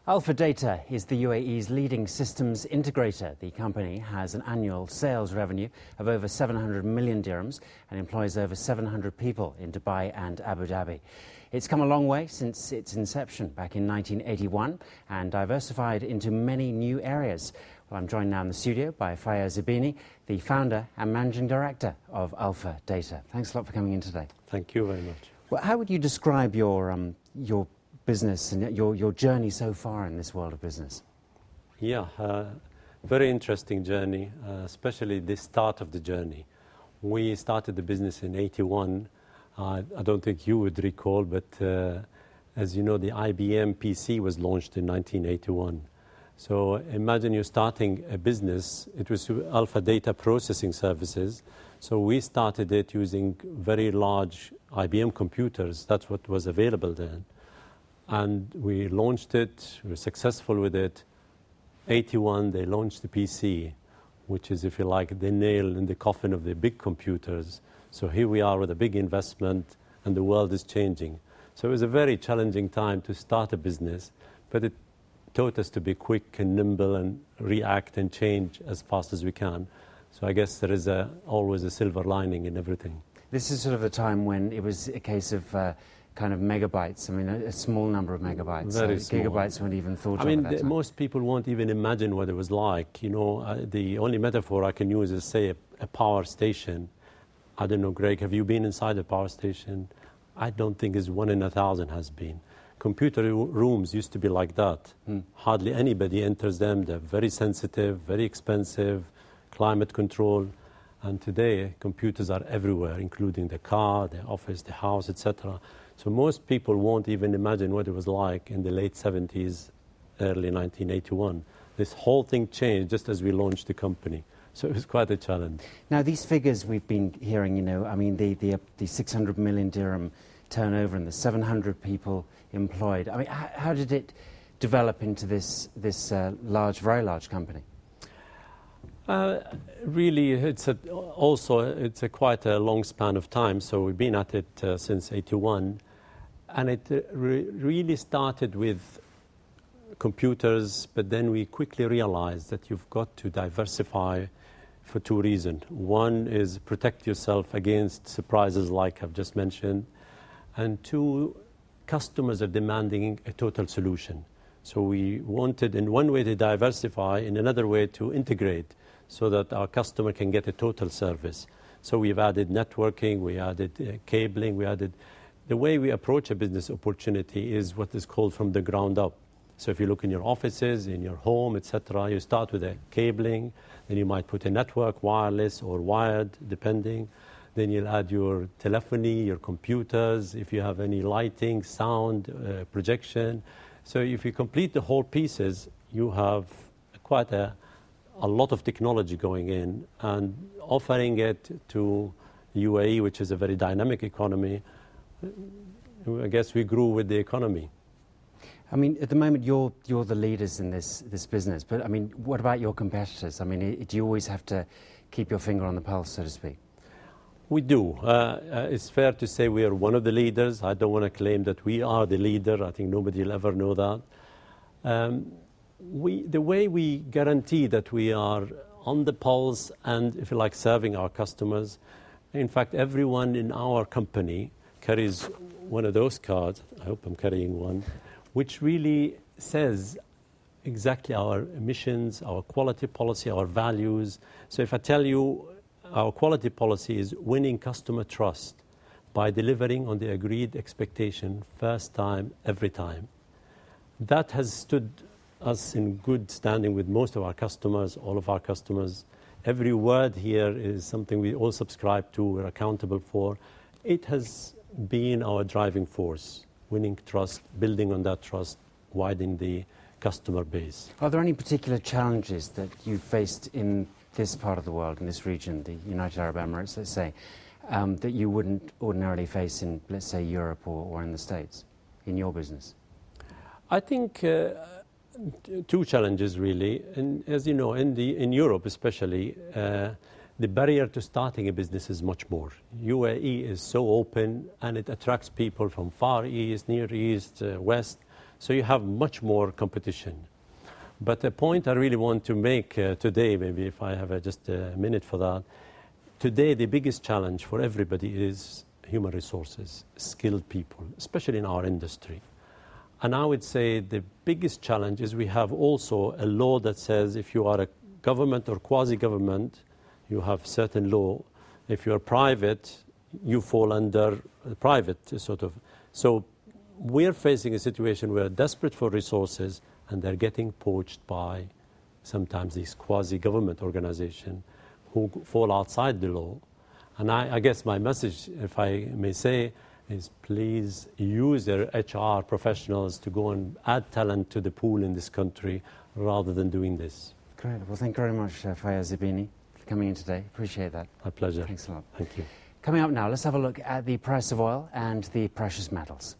Alpha Data is the UAE's leading systems integrator. The company has an annual sales revenue of over 700 million dirhams and employs over 700 people in Dubai and Abu Dhabi. It's come a long way since its inception back in 1981 and diversified into many new areas. Well, I'm joined now in the studio by Fayez Ibbini, the founder and managing director of Alpha Data. Thanks a lot for coming in today. Thank you very much. Well, how would you describe your business and your journey so far in this world of business? Yeah, very interesting journey, especially the start of the journey. We started the business in 81. I don't think you would recall, but as you know, the IBM PC was launched in 1981. So imagine you're starting a business. It was Alpha Data Processing Services. So we started it using very large IBM computers. That's what was available then. And we launched it, we were successful with it. 81, they launched the PC, which is, if you like, the nail in the coffin of the big computers. So here we are with a big investment, and the world is changing. So it was a very challenging time to start a business, but it taught us to be quick and nimble and react and change as fast as we can. So I guess there is always a silver lining in everything. This is sort of a time when it was a case of kind of megabytes. I mean, a small number of megabytes. Very small. Gigabytes weren't even thought of. I mean, at that time. most people won't even imagine what it was like. You know, the only metaphor I can use is, say, a power station. I don't know, Greg, have you been inside a power station? I don't think it's 1 in 1,000 has been. Computer rooms used to be like that. Hardly anybody enters them. They're very sensitive, very expensive, climate control. And today, computers are everywhere, including the car, the office, the house, etc. So most people won't even imagine what it was like in the late 70s, early 1981. This whole thing changed just as we launched the company. So it was quite a challenge. Now, these figures we've been hearing, you know, I mean, the 600 million dirham turnover and the 700 people employed. I mean, how did it develop into this very large company? Really, it's quite a long span of time. So we've been at it since 81. And it really started with computers, but then we quickly realized that you've got to diversify for two reasons. One is protect yourself against surprises like I've just mentioned. And two, customers are demanding a total solution. So we wanted in one way to diversify, in another way to integrate so that our customer can get a total service. So we've added networking, we added cabling, we added... The way we approach a business opportunity is what is called from the ground up. So if you look in your offices, in your home, etc., you start with a cabling, then you might put a network, wireless or wired, depending. Then you'll add your telephony, your computers, if you have any lighting, sound, projection. So if you complete the whole pieces, you have quite a lot of technology going in, and offering it to UAE, which is a very dynamic economy. I guess we grew with the economy. I mean, at the moment, you're the leaders in this business. But I mean, what about your competitors? I mean, do you always have to keep your finger on the pulse, so to speak? We do. It's fair to say we are one of the leaders. I don't want to claim that we are the leader. I think nobody will ever know that. The way we guarantee that we are on the pulse and, if you like, serving our customers, in fact, everyone in our company carries one of those cards. I hope I'm carrying one, which really says exactly our missions, our quality policy, our values. So if I tell you our quality policy is winning customer trust by delivering on the agreed expectation first time, every time. That has stood us in good standing with most of our customers, all of our customers. Every word here is something we all subscribe to, we're accountable for. It has been our driving force, winning trust, building on that trust, widening the customer base. Are there any particular challenges that you've faced in this part of the world, in this region, the United Arab Emirates, let's say, that you wouldn't ordinarily face in, let's say, Europe or in the States, in your business? I think two challenges, really. And as you know, in Europe especially, the barrier to starting a business is much more. UAE is so open, and it attracts people from Far East, Near East, West. So you have much more competition. But the point I really want to make today, maybe if I have just a minute for that, today the biggest challenge for everybody is human resources, skilled people, especially in our industry. And I would say the biggest challenge is we have also a law that says if you are a government or quasi-government, you have certain law. If you are private, you fall under private sort of. So we're facing a situation where desperate for resources and they're getting poached by sometimes these quasi-government organizations who fall outside the law. And I guess my message, if I may say, is please use their HR professionals to go and add talent to the pool in this country rather than doing this. Great. Well, thank you very much, Fayez Ibbini, for coming in today. Appreciate that. My pleasure. Thanks a lot. Thank you. Coming up now, let's have a look at the price of oil and the precious metals.